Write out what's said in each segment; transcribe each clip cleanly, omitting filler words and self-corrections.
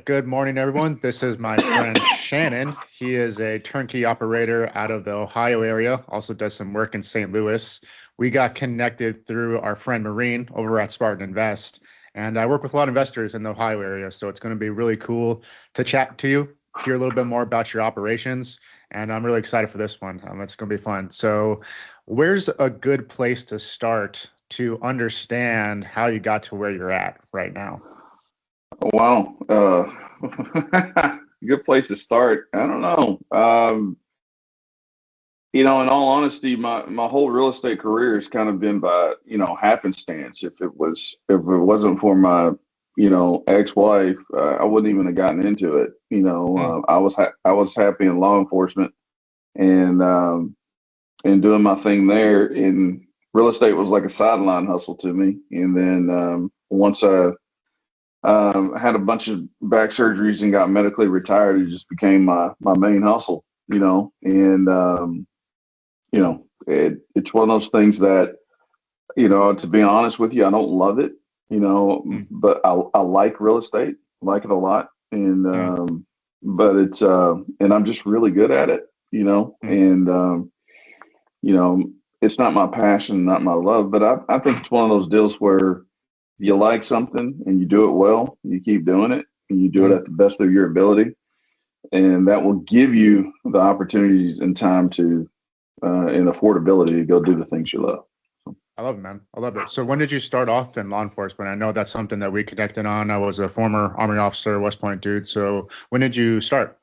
Good morning, everyone. This is my friend Shannon. He is a turnkey operator out of the Ohio area, also does some work in St. Louis. We got connected through our friend Marine over at Spartan Invest. And I work with a lot of investors in the Ohio area, so it's going to be really cool to chat to you, hear a little bit more about your operations. And I'm really excited for this one. It's going to be fun. So, where's a good place to start to understand how you got to where you're at right now? Wow. Good place to start. I don't know. In all honesty, my whole real estate career has kind of been by, happenstance. If it wasn't for my, ex-wife, I wouldn't even have gotten into it. Hmm. I was happy in law enforcement and doing my thing there. And real estate was like a sideline hustle to me. And then once I had a bunch of back surgeries and got medically retired. It just became my main hustle, and it's one of those things that, to be honest with you, I don't love it, Hmm. but I like real estate, I like it a lot, and Hmm. but and I'm just really good at it, Hmm. and you know, it's not my passion, not my love, but I think it's one of those deals where you like something and you do it well, you keep doing it and you do it Hmm. at the best of your ability. And that will give you the opportunities and time to and affordability to go do the things you love. I love it, man. I love it. So when did you start off in law enforcement? I know that's something that we connected on. I was a former Army officer, West Point dude. So when did you start?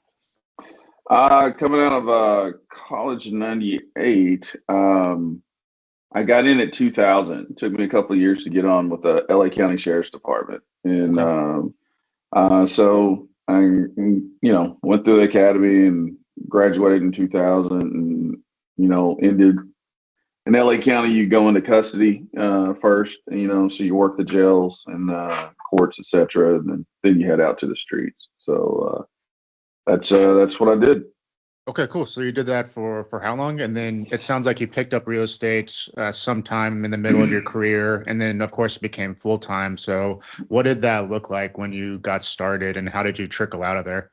Coming out of college in '98, I got in at 2000. It took me a couple of years to get on with the LA County Sheriff's Department. And Okay. so I, went through the academy and graduated in 2000 and, ended in LA County. You go into custody first, so you work the jails and courts, etc. And then you head out to the streets. So that's what I did. Okay, cool. So you did that for how long? And then it sounds like you picked up real estate sometime in the middle of your career, and then of course it became full time. So what did that look like when you got started, and how did you trickle out of there?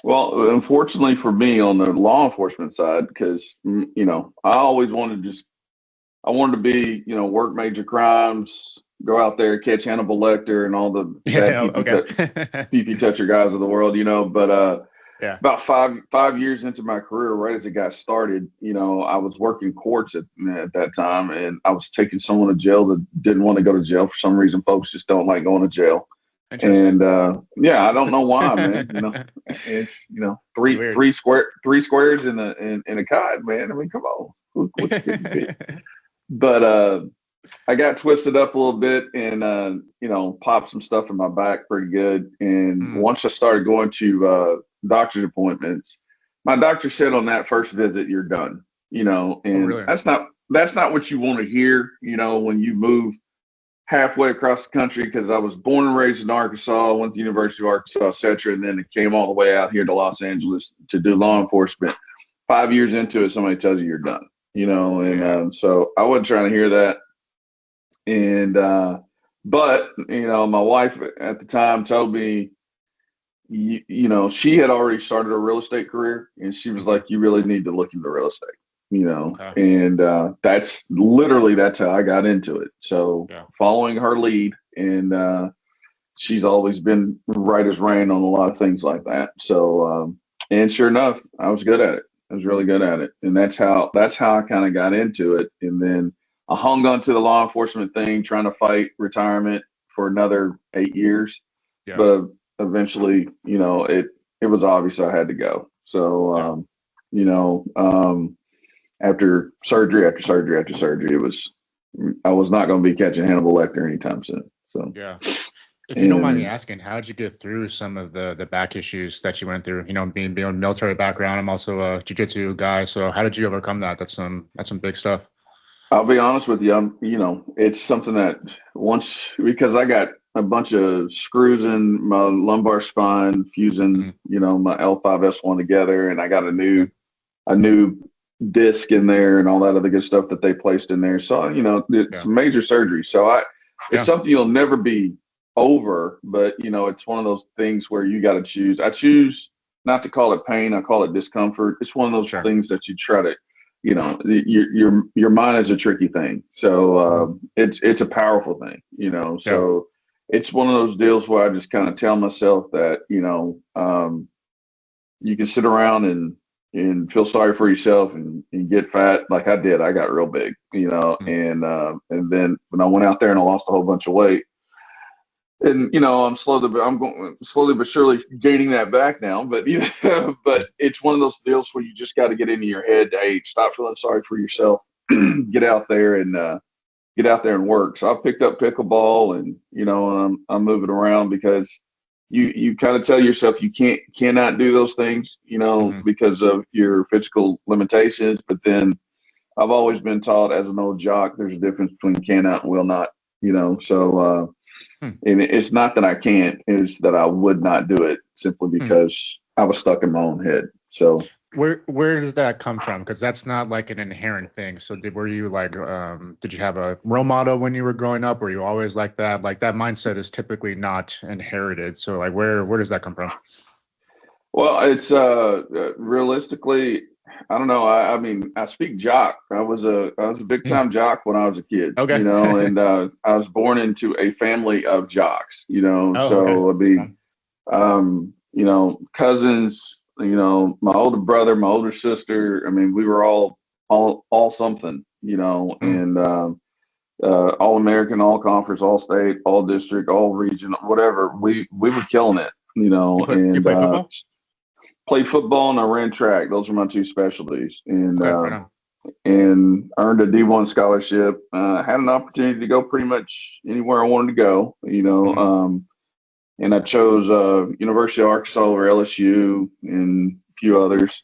Well, unfortunately for me on the law enforcement side, because I always wanted to just I wanted to be, work major crimes, go out there, catch Hannibal Lecter and all the bad Yeah. Okay. PP toucher guys of the world, But Yeah. about five years into my career, right as it got started, I was working courts at that time, and I was taking someone to jail that didn't want to go to jail for some reason. Folks just don't like going to jail, Interesting. and yeah, I don't know why, man. It's It's three weird. three square three squares in a cod, man. I mean, come on, what you couldn't be? But I got twisted up a little bit and popped some stuff in my back pretty good. And Mm. once I started going to doctor's appointments, my doctor said on that first visit, "You're done." Oh, And really? that's not what you want to hear. When you move halfway across the country, because I was born and raised in Arkansas, went to the University of Arkansas, etc., and then it came all the way out here to Los Angeles to do law Mm. enforcement. 5 years into it, somebody tells you you're done. And Yeah. so I wasn't trying to hear that. And but my wife at the time told me, she had already started a real estate career, and she was Hmm. like, "You really need to look into real estate." Okay. And that's how I got into it. So Yeah. following her lead, and she's always been right as rain on a lot of things like that. So and sure enough, I was good at it. I was really good at it, and that's how I kind of got into it. And then I hung on to the law enforcement thing, trying to fight retirement for another 8 years, Yeah. but eventually, it was obvious I had to go. So Yeah. you know, after surgery after surgery after surgery, I was not going to be catching Hannibal Lecter anytime soon. So Yeah. If you don't mind me and asking, how did you get through some of the back issues that you went through? Being a military background, I'm also a jujitsu guy. So how did you overcome that? That's some big stuff. I'll be honest with you. It's something that once because I got a bunch of screws in my lumbar spine, fusing, Hmm. my L5S1 together, and I got a Yeah. new disc in there and all that other good stuff that they placed in there. So, it's Yeah. major surgery. So it's Yeah. something you'll never be. over, but it's one of those things where you got to choose. I choose not to call it pain. I call it discomfort. It's one of those Sure. things that you try to, your mind is a tricky thing. So it's a powerful thing, Yeah. so it's one of those deals where I just kind of tell myself that, you can sit around and feel sorry for yourself and get fat like I did. I got real big, Mm. and then when I went out there and I lost a whole bunch of weight, and I'm going slowly but surely gaining that back now. But but it's one of those deals where you just got to get into your head. Hey, stop feeling sorry for yourself. Get out there and work. So I picked up pickleball, and I'm moving around because you kind of tell yourself you cannot do those things, Mhm. because of your physical limitations. But then I've always been taught as an old jock, there's a difference between cannot and will not, so Hmm. and it's not that I can't, it's that I would not do it simply Hmm. because I was stuck in my own head. So Where does that come from? Because that's not like an inherent thing. So were you like did you have a role model when you were growing up? Were you always like that? Like that mindset is typically not inherited. So like where does that come from? well, it's realistically, I don't know. I mean, I speak jock. I was a big Hmm. time jock when I was a kid, Okay. and I was born into a family of jocks, Oh, okay. so it'd be cousins, my older brother, my older sister. I mean, we were all something, Mm. and all American, all conference, all state, all district, all region, whatever. We were killing it, You and play football? played football and I ran track. Those are my two specialties, and Okay, right on. earned a D1 scholarship. Had an opportunity to go pretty much anywhere I wanted to go, Mhm. and I chose University of Arkansas over LSU and a few others,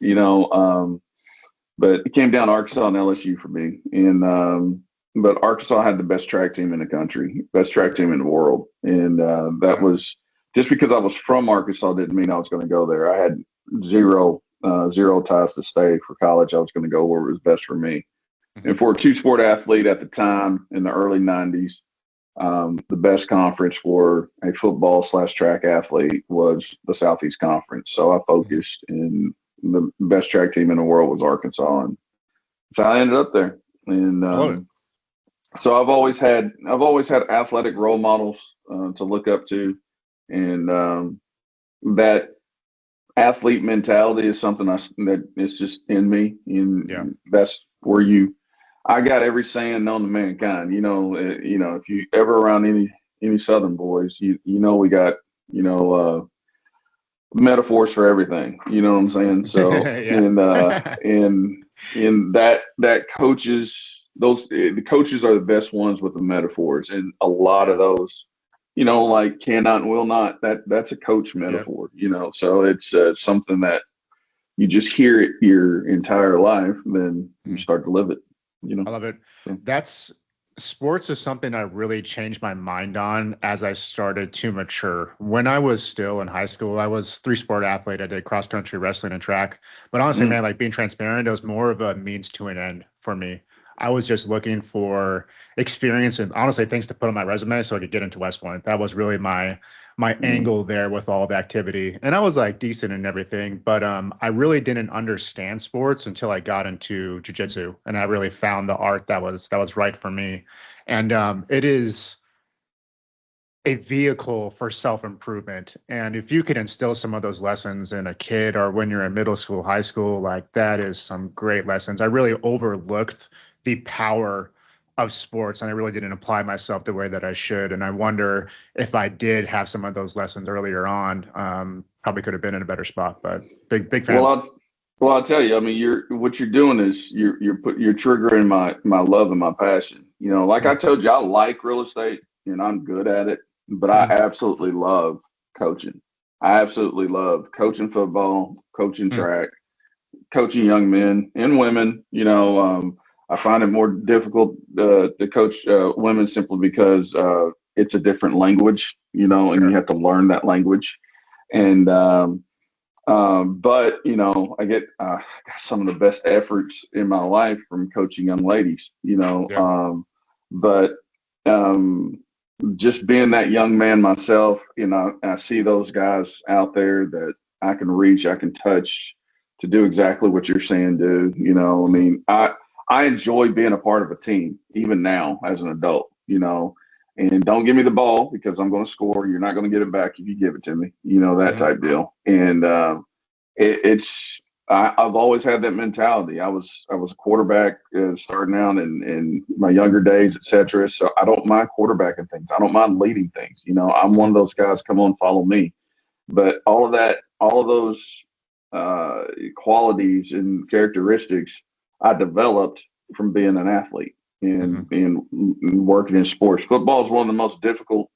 but it came down to Arkansas and LSU for me. And but Arkansas had the best track team in the country, best track team in the world, and that Okay. was just because I was from Arkansas didn't mean I was going to go there. I had zero ties to stay for college. I was going to go where it was best for me. Mhm. And for a two sport athlete at the time in the early '90s, the best conference for a football/track athlete was the Southeast Conference. So I Mhm. focused, and the best track team in the world was Arkansas, and so I ended up there. And I love it. so I've always had athletic role models to look up to, and that athlete mentality is something that is just in me, Yeah. and that's where I got every saying known to mankind. If you ever around any Southern boys, we got you know metaphors for everything. You know what I'm saying? So Yeah. and that coaches the coaches are the best ones with the metaphors, and a lot of Yeah. those. Like cannot and will not. That's a coach Yeah. metaphor. So it's something that you just hear it your entire life, then you Mhm. start to live it. I love it. So, That's Sports is something I really changed my mind on as I started to mature. When I was still in high school, I was three sport athlete. I did cross country, wrestling, and track. But honestly, mm, man, like being transparent, it was more of a means to an end for me. I was just looking for experience and honestly things to put on my resume so I could get into West Point. That was really my mm, angle there with all the activity. And I was like decent and everything, but I really didn't understand sports until I got into jujitsu and I really found the art that was right for me. And it is a vehicle for self-improvement. And if you can instill some of those lessons in a kid or when you're in middle school, high school, like that is some great lessons. I really overlooked the power of sports and I really didn't apply myself the way that I should. And I wonder if I did have some of those lessons earlier on, probably could have been in a better spot, but big well, fan. I'll tell you. I mean, what you're doing is you're triggering my love and my passion. Like I Mm, told you, I like real estate and I'm good at it, but I mm, absolutely love coaching. I absolutely love coaching football, coaching mm, track, coaching young men and women. I find it more difficult to coach women simply because it's a different language, and you sure. have to learn that language. Mm, And but I got some of the best efforts in my life from coaching young ladies. yeah. But um, just being that young man myself, I see those guys out there that I can reach, I can touch to do exactly what you're saying, dude. I mean, I enjoy being a part of a team, even now as an adult, and don't give me the ball because I'm going to score. You're not going to get it back if you give it to me, that type deal. And I've always had that mentality. I was a quarterback starting out in my younger days, etc. So I don't mind quarterbacking things. I don't mind leading things. I'm one of those guys. Come on, follow me. But all of those qualities and characteristics I developed from being an athlete and working in sports. Football is one of the most difficult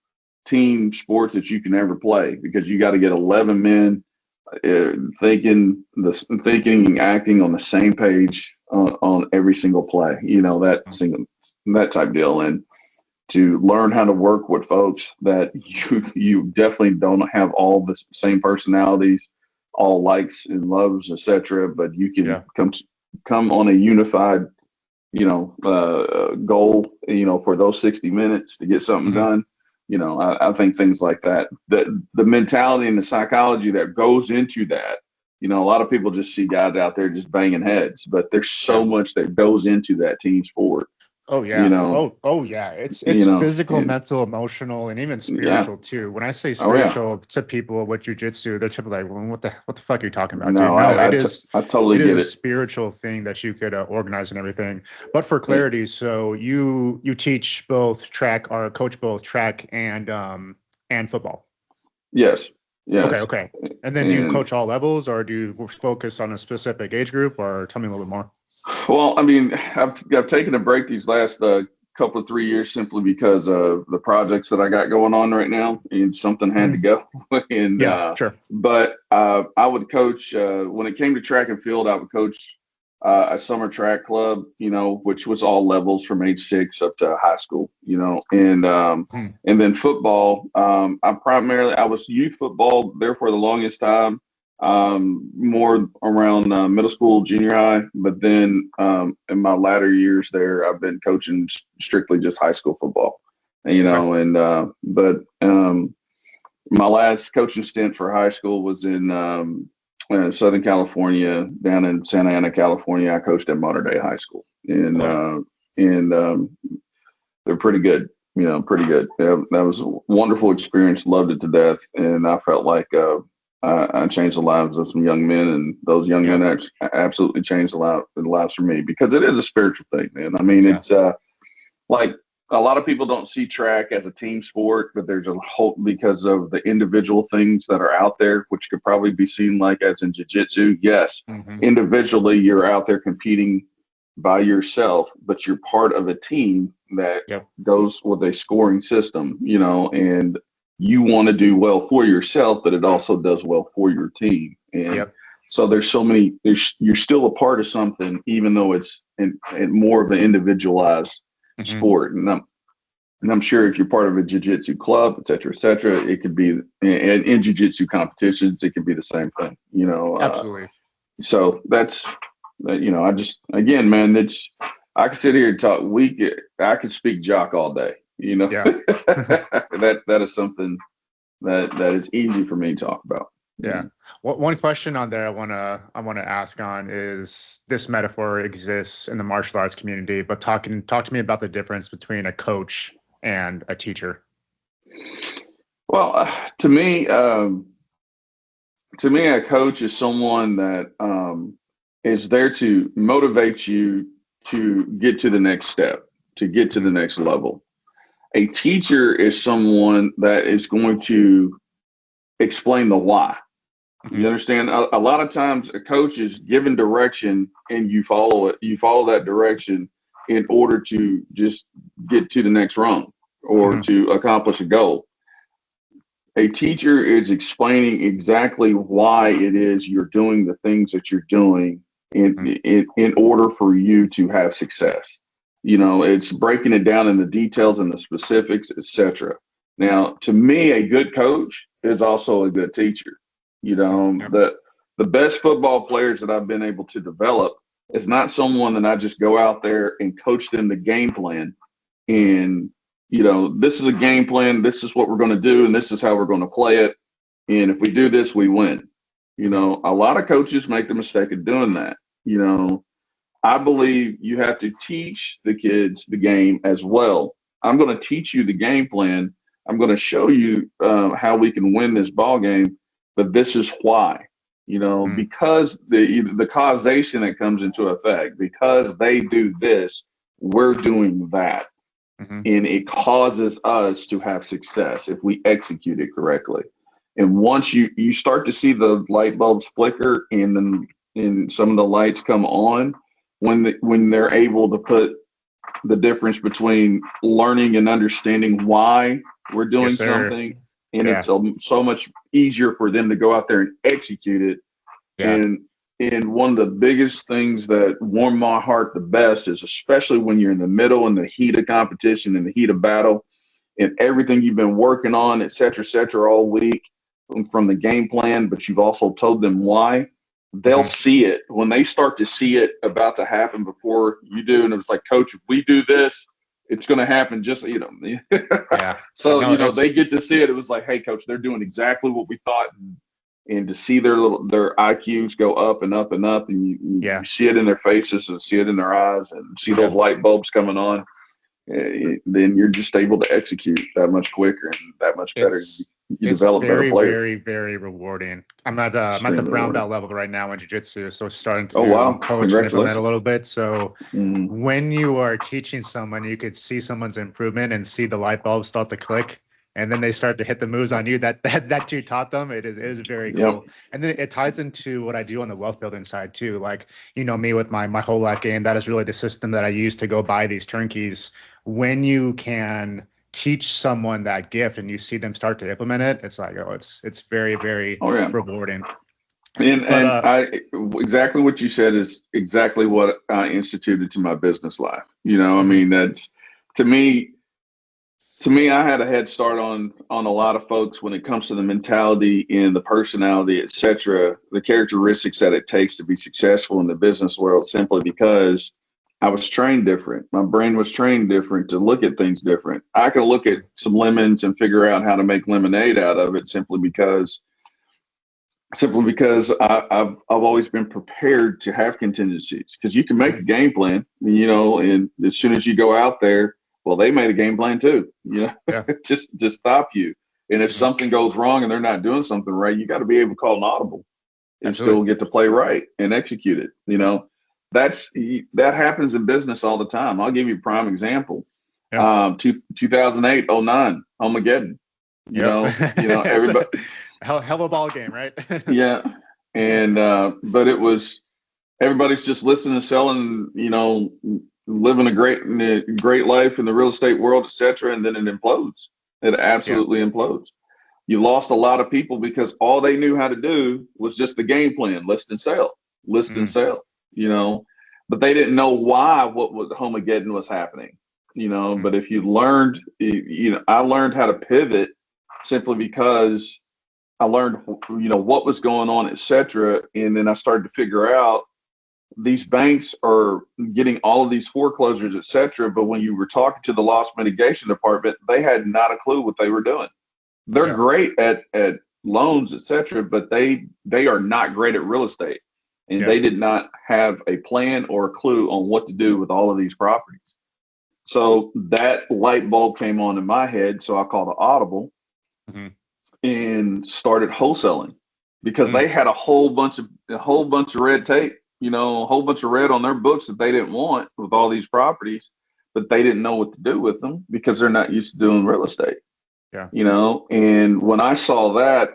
team sports that you can ever play because you got to get 11 men thinking and acting on the same page on every single play. That type deal, and to learn how to work with folks that you definitely don't have all the same personalities, all likes and loves, etc. But you can come on a unified, goal, for those 60 minutes to get something done. I think things like that, the mentality and the psychology that goes into that, a lot of people just see guys out there just banging heads, but there's so much that goes into that team sport. Oh yeah. Oh yeah. It's physical, mental, emotional, and even spiritual too. When I say spiritual to people with jujitsu, they're typically like, well, what the fuck are you talking about? No, I totally get it. It is a spiritual thing that you could organize and everything. But for clarity, so you teach both track or coach both track and football. Yes. Okay. And then do you coach all levels, or do you focus on a specific age group, or tell me a little bit more? Well, I mean, I've taken a break these last couple of 3 years simply because of the projects that I got going on right now, and something had to go. And sure. But I would coach when it came to track and field. I would coach a summer track club, which was all levels from age 6 up to high school, and then football. I was youth football there for the longest time. More around middle school, junior high, but then in my latter years there, I've been coaching strictly just high school football, but my last coaching stint for high school was in Southern California, down in Santa Ana, California. I coached at Modern Day High School, and they're pretty good, pretty good. That was a wonderful experience. Loved it to death, and I felt like I changed the lives of some young men, and those young men absolutely changed the lives for me, because it is a spiritual thing, man. I mean, it's like a lot of people don't see track as a team sport, but there's a whole, because of the individual things that are out there, which could probably be seen like as in jiu-jitsu. Yes, individually you're out there competing by yourself, but you're part of a team that goes with a scoring system, and you want to do well for yourself, but it also does well for your team. And so there's so many, you're still a part of something, even though it's in more of an individualized sport. And I'm sure if you're part of a jiu-jitsu club, et cetera, it could be in jiu-jitsu competitions, it could be the same thing, Absolutely. So that's, I just, again, man, I could sit here and talk. I could speak jock all day, that is something that is easy for me to talk about. Yeah. One question on there I want to ask on is, this metaphor exists in the martial arts community, but talk to me about the difference between a coach and a teacher. Well, to me, a coach is someone that is there to motivate you to get to the next step, to get to the next level. A teacher is someone that is going to explain the why. You understand? A lot of times a coach is given direction and you follow it. You follow that direction in order to just get to the next rung or to accomplish a goal. A teacher is explaining exactly why it is you're doing the things that you're doing in order for you to have success. It's breaking it down in the details and the specifics, etc. Now, to me, a good coach is also a good teacher. The best football players that I've been able to develop is not someone that I just go out there and coach them the game plan and this is a game plan. This is what we're going to do, and this is how we're going to play it. And if we do this, we win. A lot of coaches make the mistake of doing that. I believe you have to teach the kids the game as well. I'm going to teach you the game plan. I'm going to show you how we can win this ball game, but this is why. Because the causation that comes into effect, because they do this, we're doing that. And it causes us to have success if we execute it correctly. And once you start to see the light bulbs flicker and some of the lights come on, when they're able to put the difference between learning and understanding why we're doing something, and it's so much easier for them to go out there and execute it. And one of the biggest things that warmed my heart the best is, especially when you're in the middle, in the heat of competition, in the heat of battle, and everything you've been working on, et cetera, all week from the game plan, but you've also told them why. They'll see it when they start to see it about to happen before you do. And it's like, Coach, if we do this, it's going to happen. Just, So, they get to see it. It was like, hey, Coach, they're doing exactly what we thought. And to see their IQs go up and up and up, and you see it in their faces and see it in their eyes and see those light bulbs coming on, then you're just able to execute that much quicker and that much better. You develop better players. Very, very rewarding. I'm at the brown belt level right now in jiu-jitsu, so starting to coach and implement a little bit. So when you are teaching someone, you could see someone's improvement and see the light bulbs start to click, and then they start to hit the moves on you that you taught them. It is very cool. And then it ties into what I do on the wealth building side too. Like, me with my whole life game, that is really the system that I use to go buy these turnkeys. When you can teach someone that gift and you see them start to implement it, it's like, it's very, very rewarding. And I exactly what you said is exactly what I instituted to my business life. I mean, that's to me, I had a head start on a lot of folks when it comes to the mentality and the personality, et cetera, the characteristics that it takes to be successful in the business world, simply because I was trained different. My brain was trained different to look at things different. I can look at some lemons and figure out how to make lemonade out of it simply because I've always been prepared to have contingencies, because you can make a game plan, and as soon as you go out there, well, they made a game plan too, just to stop you. And if something goes wrong and they're not doing something right, you got to be able to call an audible and still get to play right and execute it. That happens in business all the time. I'll give you a prime example. 2008, 09, Armageddon. Everybody. hell of a ball game, right? And but it was, everybody's just listening, selling, living a great life in the real estate world, et cetera, and then it implodes. It absolutely implodes. You lost a lot of people because all they knew how to do was just the game plan: list and sell, and sell. But they didn't know why what Armageddon was happening. But if you learned, I learned how to pivot simply because I learned, what was going on, et cetera. And then I started to figure out these banks are getting all of these foreclosures, et cetera. But when you were talking to the loss mitigation department, they had not a clue what they were doing. They're great at loans, et cetera, but they are not great at real estate. And they did not have a plan or a clue on what to do with all of these properties. So that light bulb came on in my head. So I called an audible and started wholesaling, because they had a whole bunch of red tape, a whole bunch of red on their books that they didn't want with all these properties, but they didn't know what to do with them because they're not used to doing real estate. And when I saw that,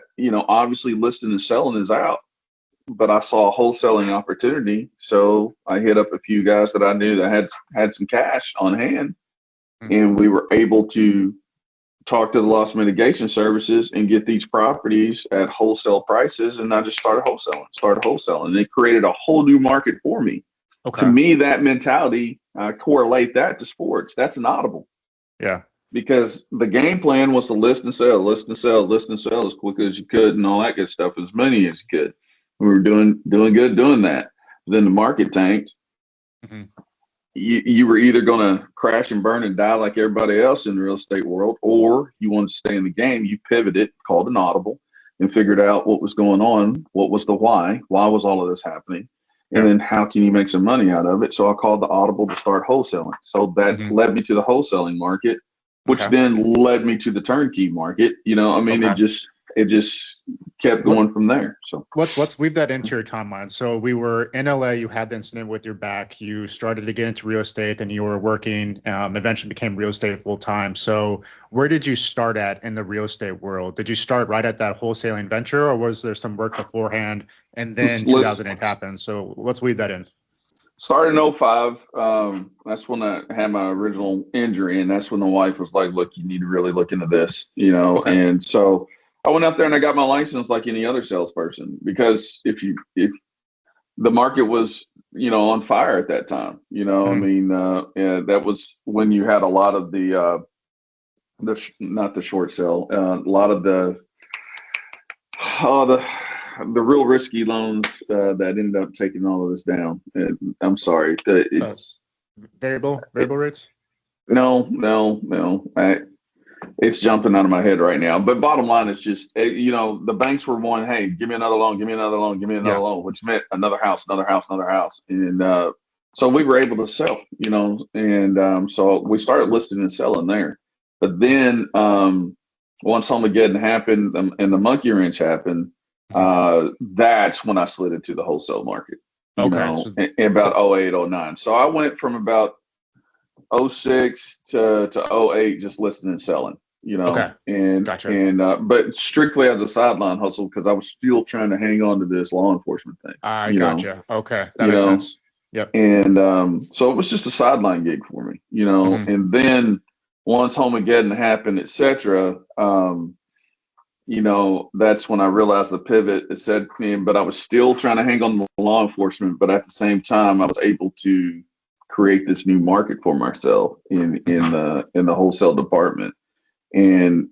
obviously listing and selling is out, but I saw a wholesaling opportunity. So I hit up a few guys that I knew that had some cash on hand, and we were able to talk to the loss mitigation services and get these properties at wholesale prices. And I just started wholesaling, and it created a whole new market for me. To me, that mentality, I correlate that to sports. That's an audible. Because the game plan was to list and sell as quickly as you could, and all that good stuff, as many as you could. We were doing good doing that. Then the market tanked. you were either going to crash and burn and die like everybody else in the real estate world, or you wanted to stay in the game. You pivoted, called an audible, and figured out what was going on, what was the why was all of this happening, and then how can you make some money out of it. So I called the audible to start wholesaling. So that led me to the wholesaling market, which then led me to the turnkey market. I mean, it just kept going from there. So let's weave that into your timeline. So we were in LA, you had the incident with your back, you started to get into real estate, and you were working, eventually became real estate full time. So where did you start at in the real estate world? Did you start right at that wholesaling venture, or was there some work beforehand and then 2008 happened? So let's weave that in. Started in 05. That's when I had my original injury, and that's when the wife was like, look, you need to really look into this, and so I went out there and I got my license like any other salesperson, because if the market was, on fire at that time, I mean, that was when you had a lot of not the short sale, a lot of the real risky loans that ended up taking all of this down. I'm sorry. Variable rates? No. It's jumping out of my head right now. But bottom line is just, the banks were wanting, hey, give me another loan, give me another loan, give me another loan, which meant another house. And so we were able to sell, and so we started listing and selling there. But then once Armageddon happened and the monkey wrench happened, that's when I slid into the wholesale market, in about 08, 09. So I went from about 06 to 08, just listening and selling, and gotcha. And but strictly as a sideline hustle, because I was still trying to hang on to this law enforcement thing. I gotcha. Okay, that makes sense. Yep. And so it was just a sideline gig for me, And then once Armageddon happened, etc., that's when I realized the pivot. It said, but I was still trying to hang on to law enforcement, but at the same time, I was able to create this new market for myself in the wholesale department, and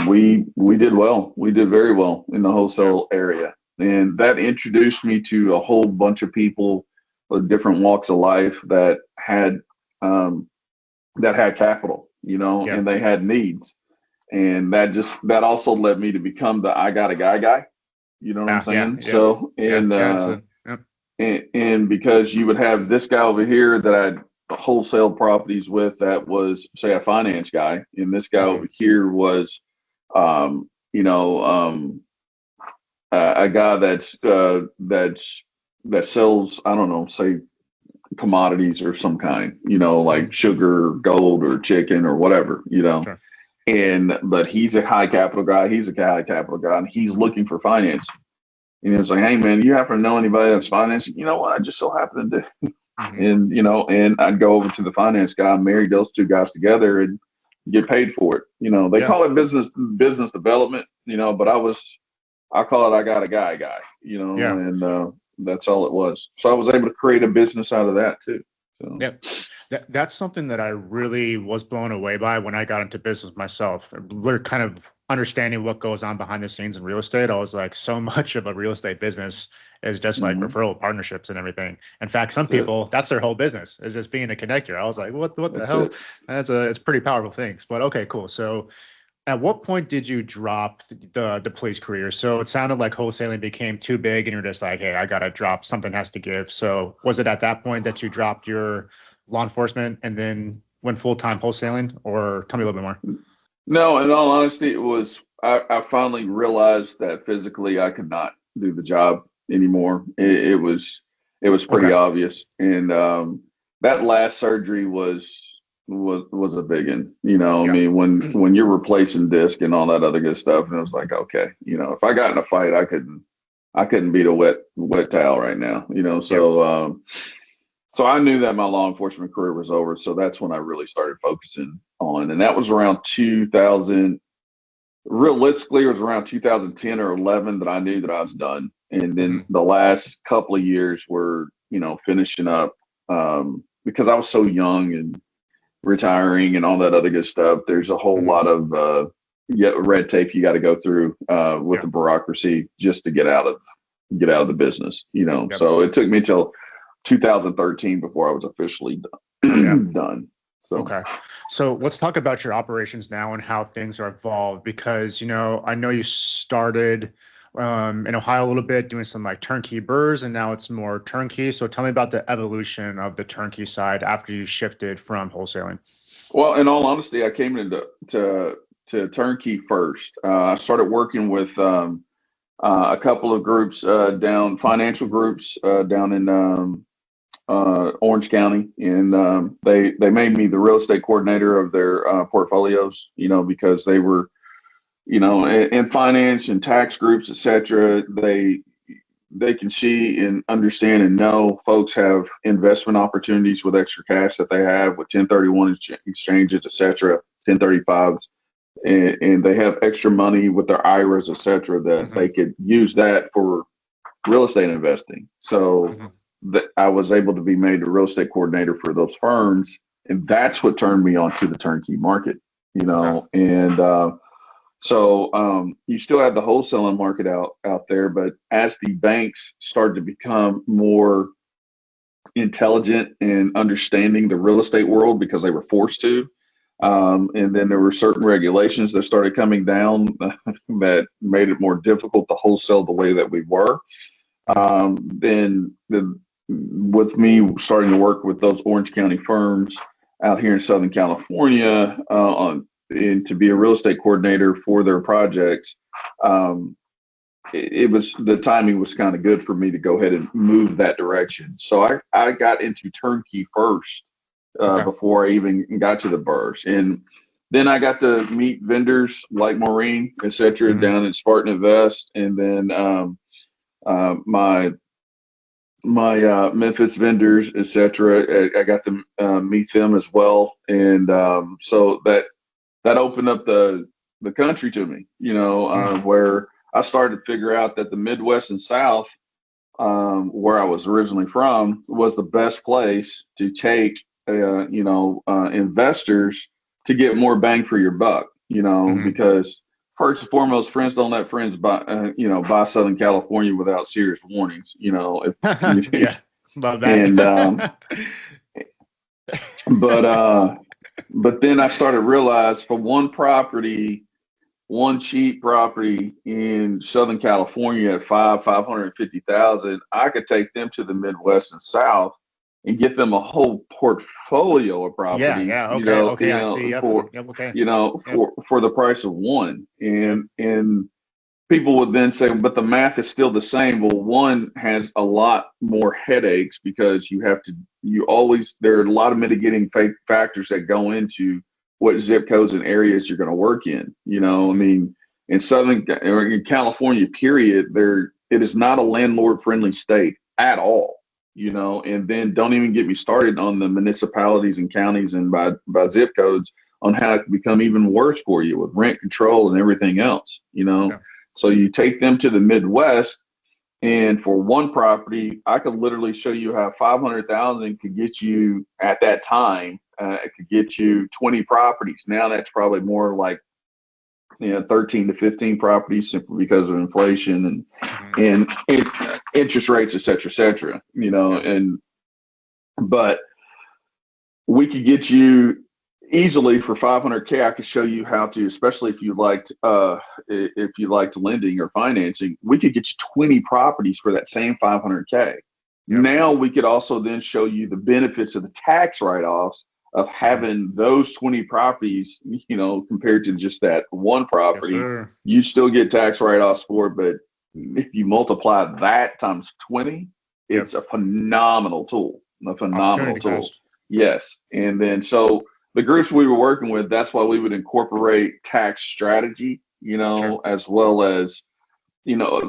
we did well. We did very well in the wholesale area, and that introduced me to a whole bunch of people with different walks of life that had capital, and they had needs, and that also led me to become the I got a guy. You know what I'm saying? Yeah. So and because you would have this guy over here that I'd wholesale properties with, that was, say, a finance guy, and this guy over here was, a guy that sells, I don't know, say commodities or some kind, like sugar, gold, or chicken, or whatever, Sure. But he's a high capital guy. And he's looking for finance. And it was like, hey man, you happen to know anybody that's financing? You know what? I just so happen to do. And and I'd go over to the finance guy, marry those two guys together, and get paid for it. They call it business development, but I call it I got a guy, and that's all it was. So I was able to create a business out of that too. So that's something that I really was blown away by when I got into business myself. We're kind of understanding what goes on behind the scenes in real estate. I was like, so much of a real estate business is just like referral partnerships and everything. In fact, some people, that's their whole business, is just being a connector. I was like, what the hell? It's pretty powerful things. But okay, cool. So at what point did you drop the police career? So it sounded like wholesaling became too big and you're just like, hey, I got to drop, something has to give. So was it at that point that you dropped your law enforcement and then went full-time wholesaling, or tell me a little bit more? No, in all honesty, it was, I finally realized that physically I could not do the job anymore. It was pretty obvious. And that last surgery was a big one, I mean, when you're replacing disc and all that other good stuff, and it was like, okay, if I got in a fight, I couldn't beat a wet towel right now, so I knew that my law enforcement career was over. So that's when I really started focusing on, and that was around 2000. Realistically, it was around 2010 or 11 that I knew that I was done. And then the last couple of years were, finishing up, because I was so young and retiring and all that other good stuff. There's a whole lot of red tape you got to go through with the bureaucracy just to get out of the business, So it took me till 2013 before I was officially done. Yeah. done. So Okay. So let's talk about your operations now and how things are evolved because, I know you started in Ohio a little bit doing some like turnkey burrs and now it's more turnkey. So tell me about the evolution of the turnkey side after you shifted from wholesaling. well, in all honesty, I came into to turnkey first. I started working with a couple of groups financial groups down in Orange County, and they made me the real estate coordinator of their portfolios. Because they were, in finance and tax groups, etc. They can see and understand and know folks have investment opportunities with extra cash that they have with 1031 exchanges, etc., 1035s, and they have extra money with their IRAs, etc., that they could use that for real estate investing. So that I was able to be made the real estate coordinator for those firms, and that's what turned me on to the turnkey market. Okay. And so you still have the wholesaling market out there, but as the banks started to become more intelligent and understanding the real estate world because they were forced to, and then there were certain regulations that started coming down that made it more difficult to wholesale the way that we were. Then with me starting to work with those Orange County firms out here in Southern California and to be a real estate coordinator for their projects, it was the timing was kind of good for me to go ahead and move that direction. So I got into turnkey first before I even got to the burrs. And then I got to meet vendors like Maureen, et cetera, down in Spartan Invest. And then my Memphis vendors, et cetera, I got to meet them as well. And so that opened up the country to me, where I started to figure out that the Midwest and South, where I was originally from, was the best place to take, investors to get more bang for your buck, because first and foremost, friends don't let friends buy Southern California without serious warnings, Yeah. Love that. and, but then I started to realize for one cheap property in Southern California at 550,000, I could take them to the Midwest and South and get them a whole portfolio of properties. Yeah. Okay. I see. Yep. For Okay. for the price of one, and people would then say, but the math is still the same. Well, one has a lot more headaches because there are a lot of mitigating factors that go into what zip codes and areas you're going to work in. I mean, in in California, period, it is not a landlord friendly state at all. And then don't even get me started on the municipalities and counties and by zip codes on how it can become even worse for you with rent control and everything else. Yeah. So you take them to the Midwest, and for one property, I could literally show you how 500,000 could get you at that time. It could get you 20 properties. Now that's probably more like 13 to 15 properties simply because of inflation and interest rates, et cetera, et cetera. But we could get you easily for 500K. I could show you how to, especially if you liked lending or financing, we could get you 20 properties for that same 500K. Yep. Now we could also then show you the benefits of the tax write-offs of having those 20 properties, compared to just that one property. Yes, you still get tax write-offs for it, but if you multiply that times 20, it's a phenomenal tool. Yes. And then so the groups we were working with, that's why we would incorporate tax strategy, as well as,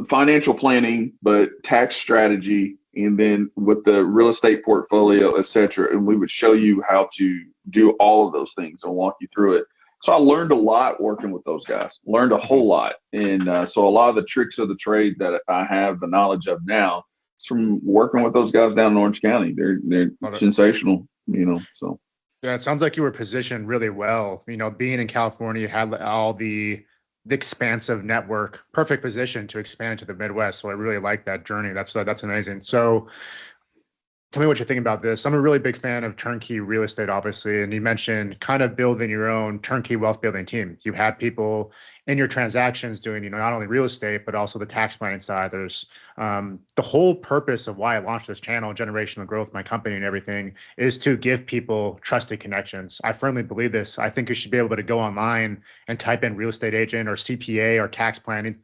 financial planning, but tax strategy, and then with the real estate portfolio, et cetera. And we would show you how to do all of those things and walk you through it. So I learned a lot working with those guys, learned a whole lot. And so a lot of the tricks of the trade that I have the knowledge of now is from working with those guys down in Orange County. They're sensational, so. Yeah, it sounds like you were positioned really well. Being in California, you had all the expansive network, perfect position to expand to the Midwest. So I really like that journey. That's amazing. So tell me what you think about this. I'm a really big fan of turnkey real estate, obviously. And you mentioned kind of building your own turnkey wealth building team. You have people in your transactions doing, not only real estate, but also the tax planning side. There's the whole purpose of why I launched this channel, Generational Growth, my company and everything, is to give people trusted connections. I firmly believe this. I think you should be able to go online and type in real estate agent or CPA or tax planning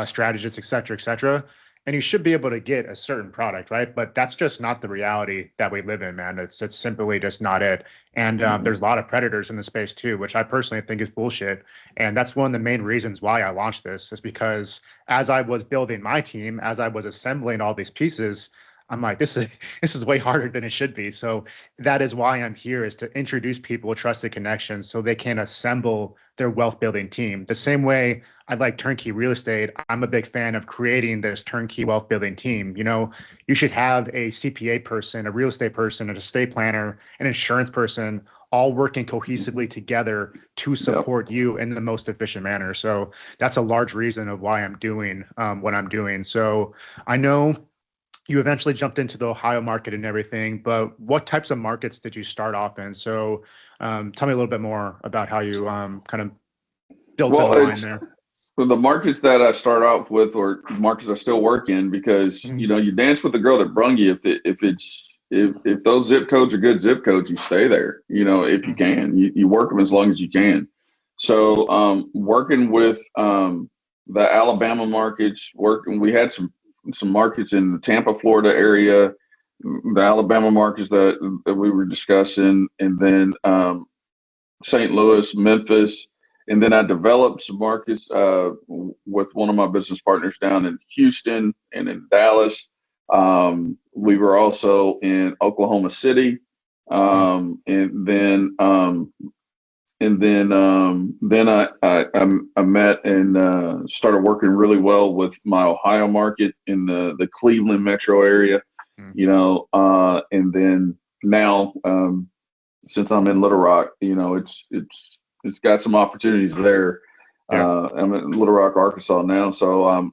strategist, et cetera, et cetera. And you should be able to get a certain product, right? But that's just not the reality that we live in, man. It's simply just not it. And there's a lot of predators in the space too, which I personally think is bullshit. And that's one of the main reasons why I launched this, is because as I was building my team, as I was assembling all these pieces, I'm like, this is way harder than it should be. So that is why I'm here, is to introduce people with trusted connections so they can assemble their wealth building team. The same way I like turnkey real estate, I'm a big fan of creating this turnkey wealth building team. You should have a CPA person, a real estate person, an estate planner, an insurance person, all working cohesively together to support you in the most efficient manner. So that's a large reason of why I'm doing what I'm doing. So I know you eventually jumped into the Ohio market and everything, but what types of markets did you start off in? So tell me a little bit more about how you kind of built in a line there. Well, the markets that I start off with, or markets I still work in, because you dance with the girl that brung you. If those zip codes are good zip codes, you stay there. If you can, you work them as long as you can. So working with the Alabama markets, we had some markets in the Tampa, Florida area, the Alabama markets that we were discussing, and then St. Louis, Memphis. And then I developed some markets with one of my business partners down in Houston and in Dallas. We were also in Oklahoma City, and then I met and started working really well with my Ohio market in the Cleveland metro area. And then now since I'm in Little Rock, it's got some opportunities there. I'm in Little Rock, Arkansas now, so I'm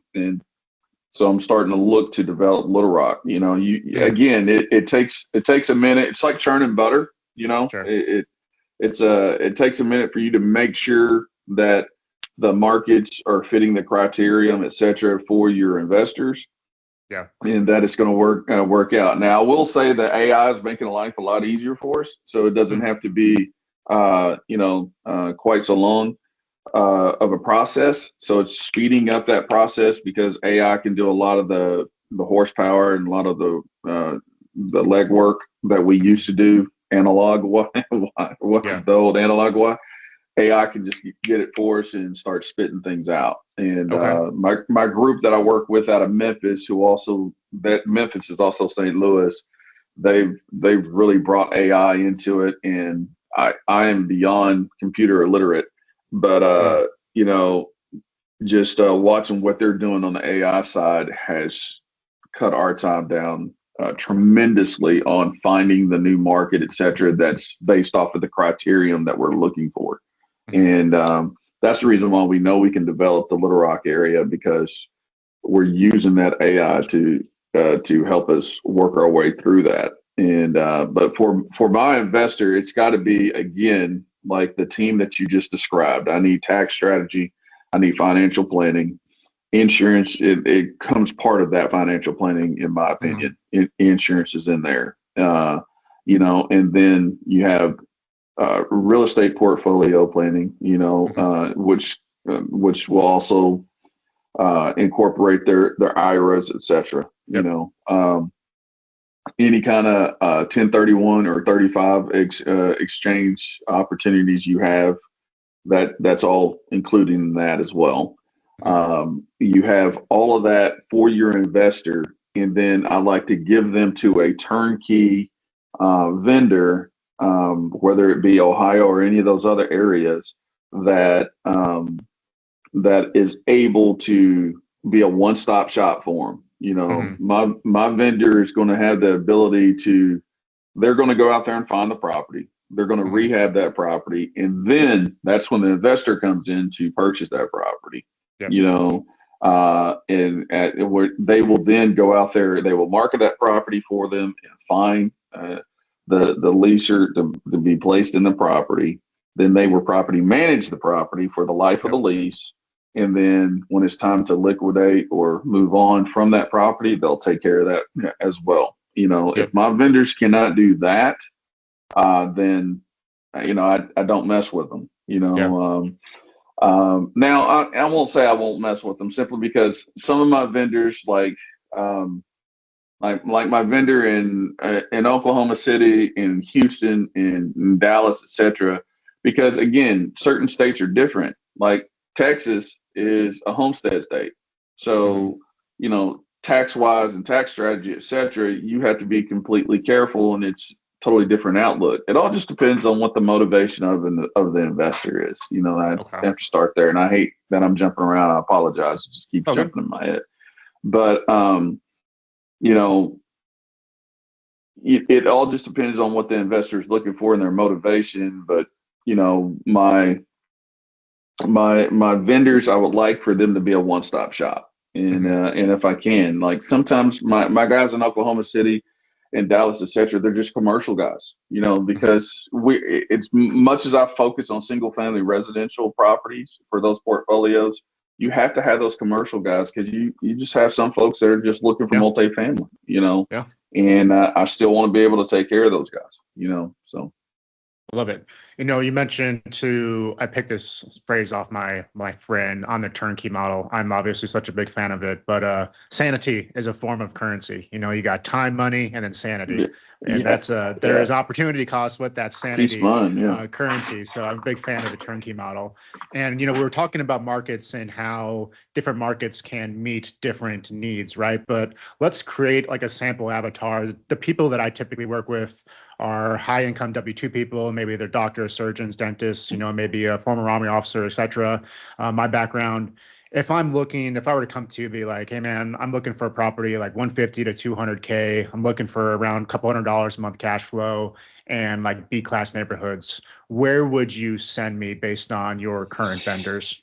starting to look to develop Little Rock. Again, it takes a minute. It's like churning butter. Sure. It takes a minute for you to make sure that the markets are fitting the criteria, et cetera, for your investors. Yeah. And that it's going to work out. Now, I will say that AI is making life a lot easier for us, so it doesn't have to be quite so long of a process. So it's speeding up that process, because AI can do a lot of the horsepower and a lot of the legwork that we used to do analog. The old analog way. AI can just get it for us and start spitting things out. And my group that I work with out of Memphis, Memphis is also St. Louis, they've really brought AI into it, and I am beyond computer illiterate, but just watching what they're doing on the AI side has cut our time down tremendously on finding the new market, et cetera, that's based off of the criterion that we're looking for. And that's the reason why we know we can develop the Little Rock area, because we're using that AI to help us work our way through that. And but for my investor, it's got to be, again, like the team that you just described. I need tax strategy, I need financial planning, insurance. It comes part of that financial planning, in my opinion. Insurance is in there, and then you have real estate portfolio planning, which will also incorporate their IRAs, et cetera. Any kind of 1031 or 35 exchange opportunities you have, that's all included in that as well. You have all of that for your investor, and then I like to give them to a turnkey vendor, whether it be Ohio or any of those other areas, that is able to be a one-stop shop for them. My vendor is going to have the ability they're going to go out there and find the property. They're going to rehab that property, and then that's when the investor comes in to purchase that property. where they will then go out there, they will market that property for them and find the leaser to be placed in the property. Then they will property manage the property for the life of the lease. And then when it's time to liquidate or move on from that property, they'll take care of that as well. If my vendors cannot do that, then, I don't mess with them, now I won't say I won't mess with them simply because some of my vendors, like my vendor in Oklahoma City, in Houston, in Dallas, etc. Because again, certain states are different. Like Texas is a homestead state, so tax wise and tax strategy, etc. You have to be completely careful, and it's totally different outlook. It all just depends on what the motivation of the investor is. I have to start there, and I hate that I'm jumping around. I apologize. It just keeps jumping in my head, but it all just depends on what the investor is looking for and their motivation. But my vendors, I would like for them to be a one-stop shop, and if I can, like sometimes my guys in Oklahoma City and Dallas, etc., they're just commercial guys, because it's much as I focus on single-family residential properties for those portfolios. You have to have those commercial guys because you just have some folks that are just looking for multifamily, and I still want to be able to take care of those guys, so. Love it. You mentioned I picked this phrase off my friend on the turnkey model. I'm obviously such a big fan of it, but sanity is a form of currency. You got time, money, and then sanity. And there is opportunity cost with that sanity currency. So I'm a big fan of the turnkey model. And, we were talking about markets and how different markets can meet different needs, right? But let's create like a sample avatar. The people that I typically work with are high-income W-2 people. Maybe they're doctors, surgeons, dentists, maybe a former Army officer, etc. My background, if I were to come to you, be like, hey man, I'm looking for a property like 150 to 200K. I'm looking for around a couple $100 a month cash flow and like B-class neighborhoods. Where would you send me based on your current vendors?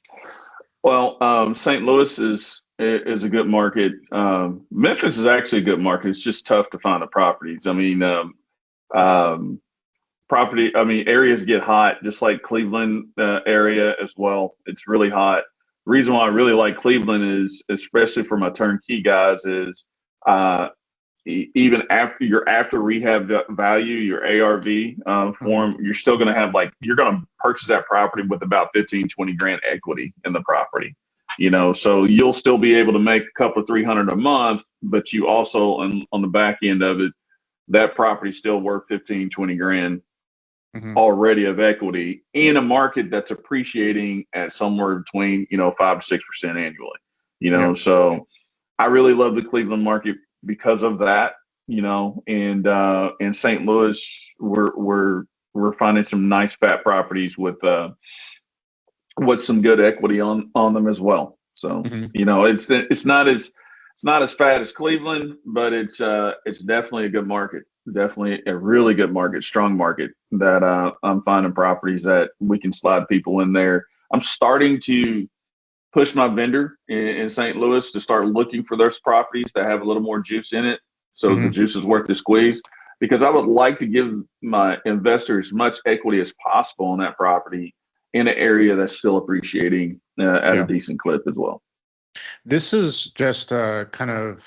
Well, St. Louis is a good market. Memphis is actually a good market. It's just tough to find the properties. I mean, areas get hot, just like Cleveland area as well. It's really hot. The reason why I really like Cleveland is, especially for my turnkey guys, is even after your after rehab value, your ARV form, you're still going to have you're going to purchase that property with about 15-20 grand equity in the property. So you'll still be able to make a couple of 300 a month, but you also on the back end of it, that property still worth 15-20 grand already of equity in a market that's appreciating at somewhere between 5 to 6% annually. So I really love the Cleveland market because of that. And in St. Louis, we're finding some nice fat properties with some good equity on them as well. So it's not as fat as Cleveland, but it's definitely a good market. Definitely a really good market, strong market that I'm finding properties that we can slide people in there. I'm starting to push my vendor in St. Louis to start looking for those properties that have a little more juice in it. So the juice is worth the squeeze, because I would like to give my investor as much equity as possible in that property in an area that's still appreciating at a decent clip as well. This is just kind of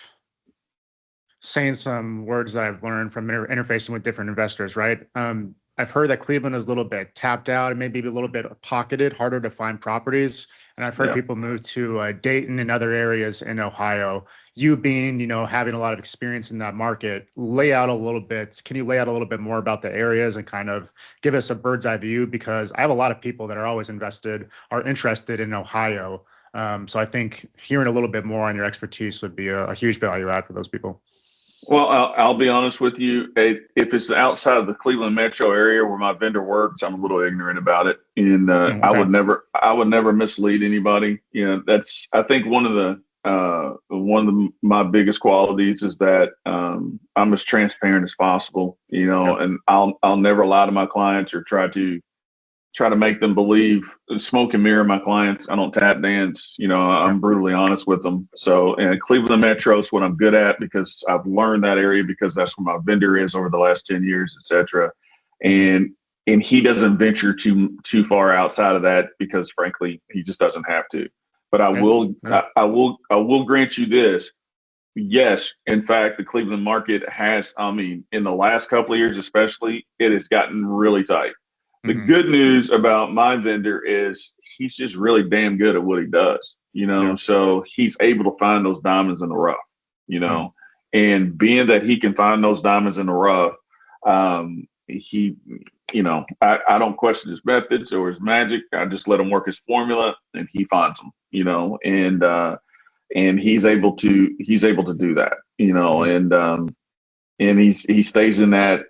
saying some words that I've learned from interfacing with different investors, right? I've heard that Cleveland is a little bit tapped out and maybe a little bit pocketed, harder to find properties. And I've heard people move to Dayton and other areas in Ohio. You being, having a lot of experience in that market, can you lay out a little bit more about the areas and kind of give us a bird's eye view? Because I have a lot of people that are always interested in Ohio. So I think hearing a little bit more on your expertise would be a huge value add for those people. Well, I'll be honest with you. If it's outside of the Cleveland metro area where my vendor works, I'm a little ignorant about it, and I would never mislead anybody. That's, I think, one of my biggest qualities is that I'm as transparent as possible. And I'll never lie to my clients or try to try to make them believe, smoke and mirror my clients. I don't tap dance. I'm brutally honest with them. So, and Cleveland Metro is what I'm good at because I've learned that area because that's where my vendor is over the last 10 years, et cetera. And he doesn't venture too far outside of that because frankly, he just doesn't have to. But I will grant you this. Yes, in fact, the Cleveland market has, in the last couple of years especially, it has gotten really tight. The good news about my vendor is he's just really damn good at what he does, so he's able to find those diamonds in the rough, and being that he can find those diamonds in the rough, he, I don't question his methods or his magic. I just let him work his formula and he finds them, and he's able to do that, and he stays in that,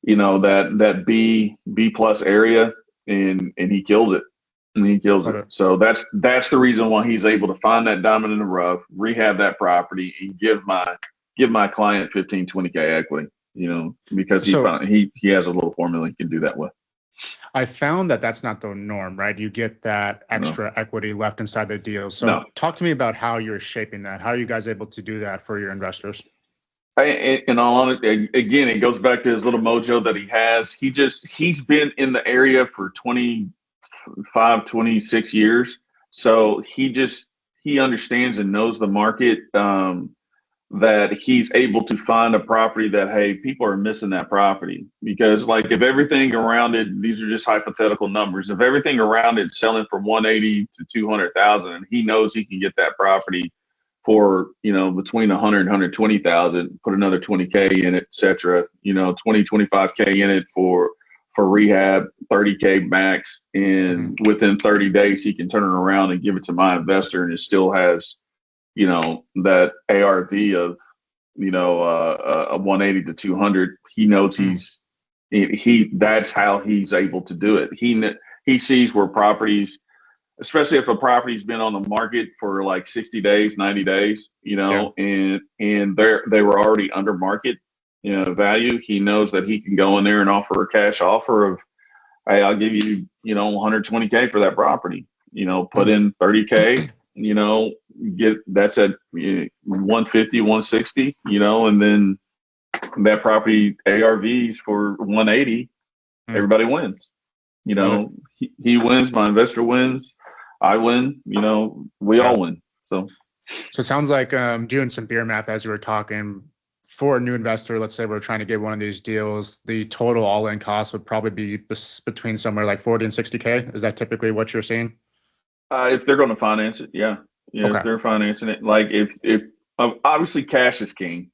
that B plus area, and he kills it. So that's the reason why he's able to find that diamond in the rough, rehab that property, and give my client 15, 20K equity, because he has a little formula he can do that with. I found that that's not the norm, right? You get that extra equity left inside the deal. So talk to me about how you're shaping that. How are you guys able to do that for your investors? In all honesty, again, it goes back to his little mojo that he has. He's been in the area for 25, 26 years. So he understands and knows the market, that he's able to find a property that, hey, people are missing that property. Because like if everything around it, these are just hypothetical numbers. If everything around it selling from 180 to 200,000, and he knows he can get that property for, between 100 and 120,000, put another 20K in it, et cetera, 20, 25K in it for rehab, 30K max. And within 30 days, he can turn it around and give it to my investor. And it still has, that ARV of, a 180 to 200. He knows that's how he's able to do it. He sees where properties, especially if a property's been on the market for like 60 days, 90 days, and they were already under market, value. He knows that he can go in there and offer a cash offer of, hey, I'll give you, 120K for that property, put in 30K, get that's at 150, 160, and then that property ARVs for 180, everybody wins. He wins, my investor wins, I win, we all win. So it sounds like doing some beer math as you were talking, for a new investor, let's say we're trying to get one of these deals, the total all-in cost would probably be between somewhere like 40 and 60K. Is that typically what you're seeing? If they're going to finance it, yeah. Okay. If they're financing it, like if obviously cash is king,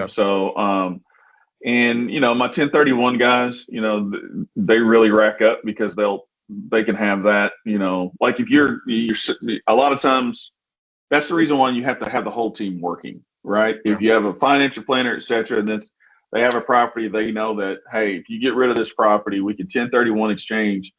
so, and, my 1031 guys, they really rack up because they can have that, like if you're a lot of times, that's the reason why you have to have the whole team working, right? Yeah. If you have a financial planner, et cetera, and then they have a property, they know that, hey, if you get rid of this property, we can 1031 exchange,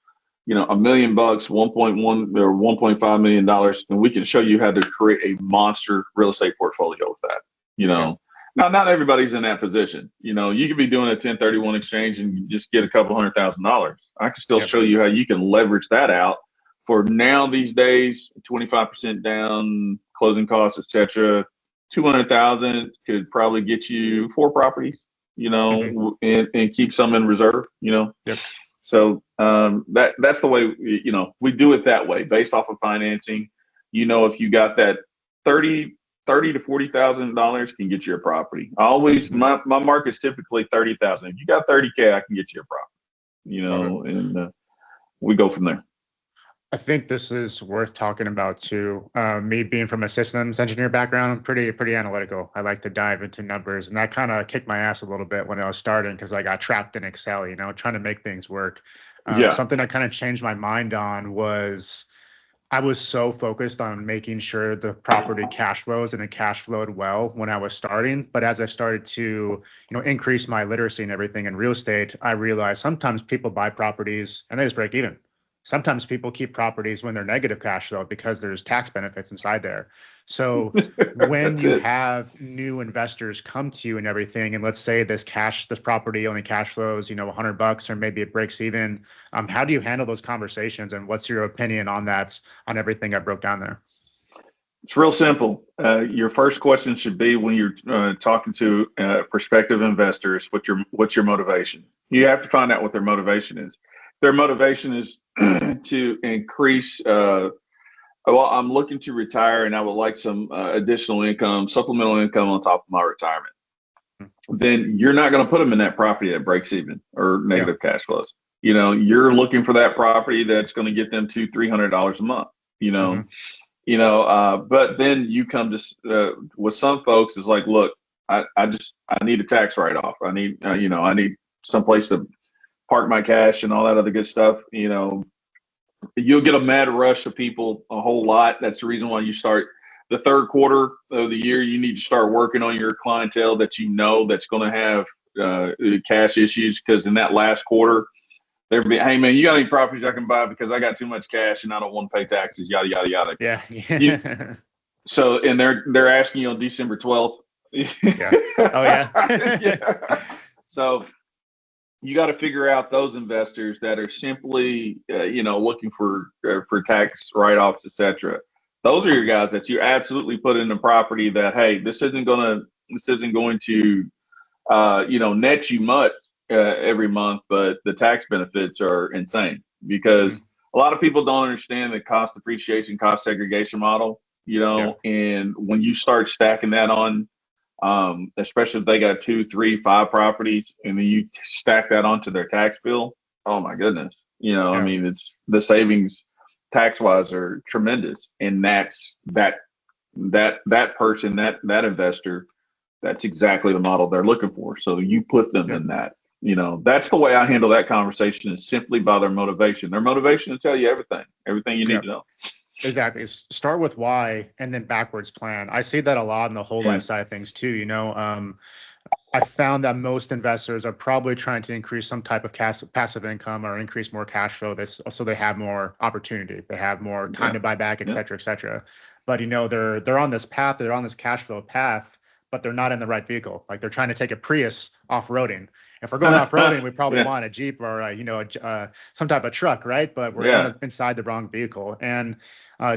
$1 million, 1.1 or $1.5 million, and we can show you how to create a monster real estate portfolio with that, Yeah. Now, not everybody's in that position. You could be doing a 1031 exchange and just get a couple $100,000. I can still show you how you can leverage that out for now these days, 25% down, closing costs, et cetera. 200,000 could probably get you 4 properties, and keep some in reserve, Yep. So that's the way, we do it that way based off of financing. If you got that $30 to $40,000 can get you a property. I always, my market's typically 30,000. If you got 30K, I can get you a property, and we go from there. I think this is worth talking about too. Me being from a systems engineer background, I'm pretty analytical. I like to dive into numbers, and that kind of kicked my ass a little bit when I was starting because I got trapped in Excel, trying to make things work. Something I kind of changed my mind on was I was so focused on making sure the property cash flows and it cash flowed well when I was starting. But as I started to, increase my literacy and everything in real estate, I realized sometimes people buy properties and they just break even. sometimes people keep properties when they're negative cash flow because there's tax benefits inside there. So when you have new investors come to you and everything, and let's say this property only cash flows, $100 or maybe it breaks even, how do you handle those conversations? And what's your opinion on that, on everything I broke down there? It's real simple. Your first question should be when you're talking to prospective investors, what's your motivation? You have to find out what their motivation is. Their motivation is to increase, well, I'm looking to retire and I would like some additional income, supplemental income on top of my retirement. Then you're not going to put them in that property that breaks even or negative cash flows. You're looking for that property that's going to get them $200-300 a month, but then you come to with some folks is like, look, I need a tax write-off. I need I need someplace to park my cash and all that other good stuff. You'll get a mad rush of people a whole lot. That's the reason why you start the third quarter of the year. You need to start working on your clientele that's going to have cash issues, because in that last quarter, they'll be, hey man, you got any properties I can buy because I got too much cash and I don't want to pay taxes, yada yada yada. Yeah. So and they're asking you on December 12th. Yeah. Oh yeah. Yeah. So you got to figure out those investors that are simply looking for tax write-offs, etc. Those are your guys that you absolutely put in the property that, hey, this isn't going to net you much every month, but the tax benefits are insane, because a lot of people don't understand the cost appreciation, cost segregation model, and when you start stacking that on, especially if they got 2, 3, 5 properties, and then you stack that onto their tax bill, oh my goodness. I mean, it's the savings tax-wise are tremendous. And that's that person, that investor, that's exactly the model they're looking for. So you put them in that. That's the way I handle that conversation, is simply by their motivation. Their motivation to tell you everything you need to know. Exactly. Start with why and then backwards plan. I see that a lot in the whole life side of things too. I found that most investors are probably trying to increase some type of passive income or increase more cash flow, so they have more opportunity, they have more time to buy back, et cetera, et cetera. But they're on this path, they're on this cash flow path, but they're not in the right vehicle. Like, they're trying to take a Prius off-roading. If we're going off-roading, we probably want a Jeep or some type of truck, right? But we're inside the wrong vehicle. And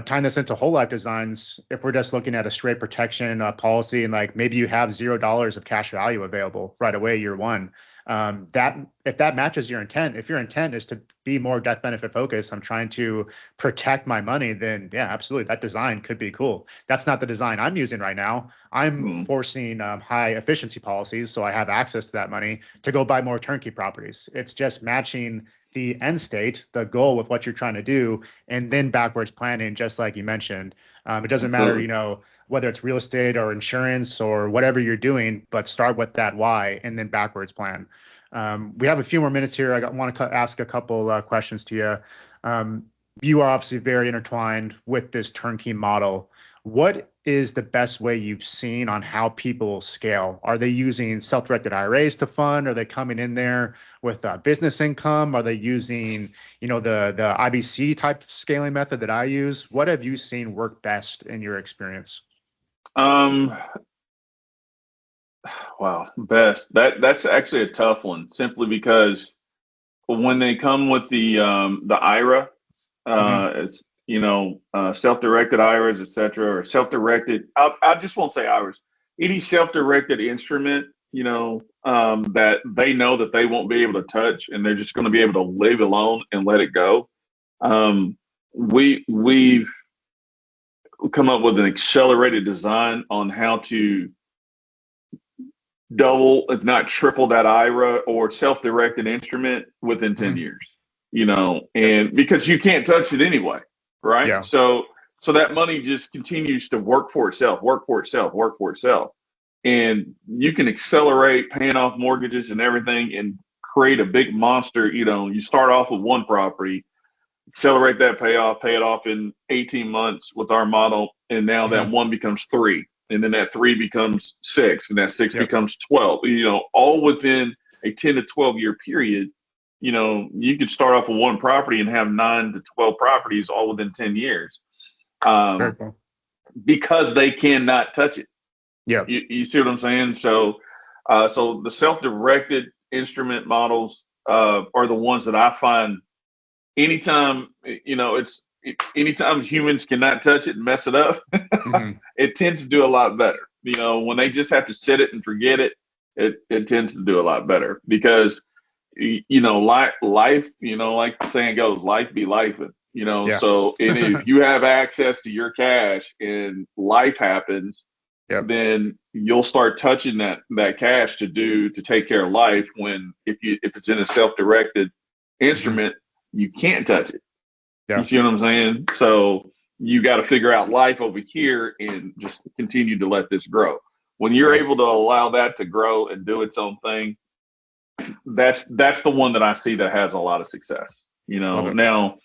tying this into whole life designs, if we're just looking at a straight protection policy, and like maybe you have $0 of cash value available right away year one, if that matches your intent, if your intent is to be more death benefit focused, I'm trying to protect my money, then yeah, absolutely, that design could be cool. That's not the design I'm using right now. I'm forcing high efficiency policies, so I have access to that money to go buy more turnkey properties. It's just matching the end state, the goal, with what you're trying to do, and then backwards planning, just like you mentioned. It doesn't matter, whether it's real estate or insurance or whatever you're doing, but start with that why and then backwards plan. We have a few more minutes here. I want to ask a couple questions to you. You are obviously very intertwined with this turnkey model. What is the best way you've seen on how people scale? Are they using self-directed IRAs to fund? Are they coming in there with business income? Are they using, the IBC type scaling method that I use? What have you seen work best in your experience? Wow, best. That's actually a tough one, simply because when they come with the IRA, it's self-directed IRAs, etc., or self-directed. I just won't say IRAs. Any self-directed instrument, that they know that they won't be able to touch, and they're just going to be able to leave alone and let it go. We've come up with an accelerated design on how to double, if not triple, that IRA or self-directed instrument within 10 years, and because you can't touch it anyway. Right. Yeah. So that money just continues to work for itself. And you can accelerate paying off mortgages and everything and create a big monster. You start off with one property, accelerate that payoff, pay it off in 18 months with our model. And now that one becomes 3, and then that 3 becomes 6, and that 6 becomes 12, all within a 10 to 12 year period. you could start off with one property and have 9 to 12 properties all within 10 years, Very cool. because they cannot touch it. Yeah. You see what I'm saying? So, so the self-directed instrument models are the ones that I find anytime, anytime humans cannot touch it and mess it up, it tends to do a lot better. When they just have to sit it and forget it, it tends to do a lot better because, life, like the saying goes, life be life. Yeah. So and if you have access to your cash and life happens, Yep. then you'll start touching that cash to take care of life. When if it's in a self-directed instrument, you can't touch it. Yeah. You see what I'm saying? So you got to figure out life over here and just continue to let this grow. When you're able to allow that to grow and do its own thing, that's the one that I see that has a lot of success. Now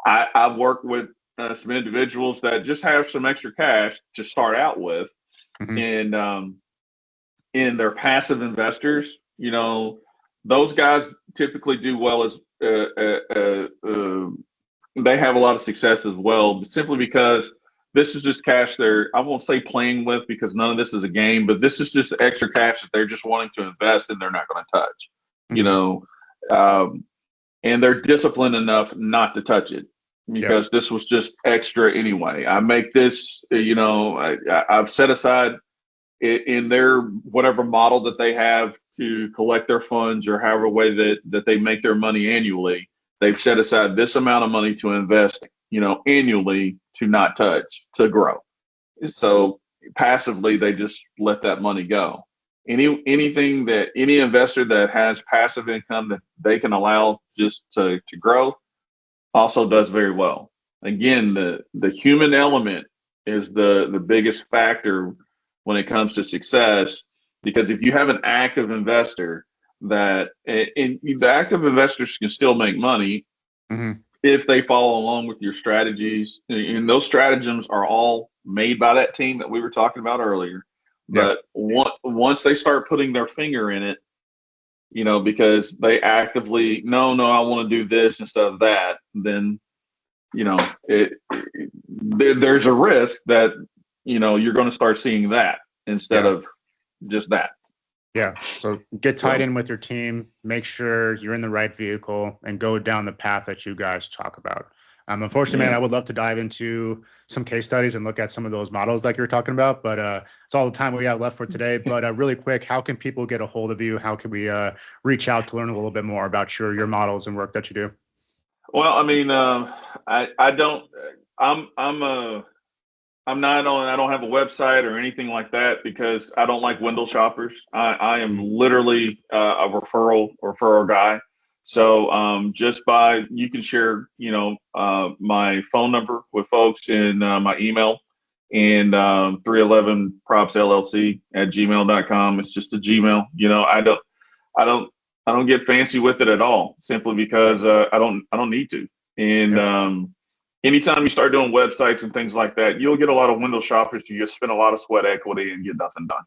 I've worked with some individuals that just have some extra cash to start out with, and they're passive investors. Those guys typically do well as they have a lot of success as well, simply because this is just cash I won't say playing with, because none of this is a game, but this is just extra cash that they're just wanting to invest and they're not going to touch, and they're disciplined enough not to touch it because this was just extra anyway. I make this, I've set aside in their whatever model that they have to collect their funds, or however way that they make their money annually. They've set aside this amount of money to invest, annually, to not touch, to grow. So passively, they just let that money go. Anything that any investor that has passive income that they can allow just to grow also does very well. Again, the human element is the biggest factor when it comes to success, because if you have an active investor and the active investors can still make money if they follow along with your strategies, and those stratagems are all made by that team that we were talking about earlier. But once they start putting their finger in it, because they actively, no, I want to do this instead of that, then, there's a risk that, you're going to start seeing that instead of just that. Yeah. So get tied in with your team, make sure you're in the right vehicle, and go down the path that you guys talk about. Unfortunately, man, I would love to dive into some case studies and look at some of those models like you're talking about, but it's all the time we have left for today. But really quick, how can people get a hold of you? How can we reach out to learn a little bit more about your models and work that you do? Well, I mean, I don't, I don't have a website or anything like that, because I don't like window shoppers. I am literally a referral guy. So you can share, my phone number with folks and my email, and 311propsllc@gmail.com. It's just a Gmail. I don't get fancy with it at all, simply because I don't need to. And anytime you start doing websites and things like that, you'll get a lot of window shoppers. You just spend a lot of sweat equity and get nothing done.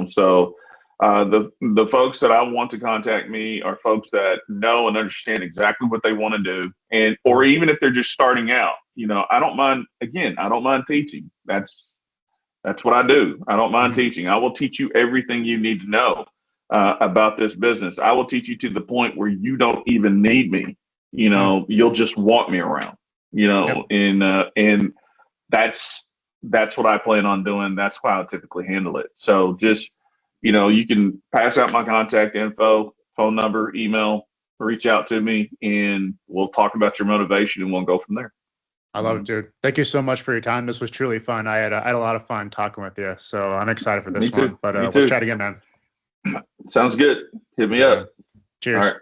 So the folks that I want to contact me are folks that know and understand exactly what they want to do, or even if they're just starting out. I don't mind. Again, I don't mind teaching. That's what I do. I don't mind teaching. I will teach you everything you need to know about this business. I will teach you to the point where you don't even need me. You'll just want me around. And that's what I plan on doing. That's how I typically handle it. So just, you can pass out my contact info, phone number, email, reach out to me, and we'll talk about your motivation, and we'll go from there. I love it, dude. Thank you so much for your time. This was truly fun. I had a lot of fun talking with you. So I'm excited for this one, but let's chat again, man. Sounds good. Hit me up. Cheers. All right.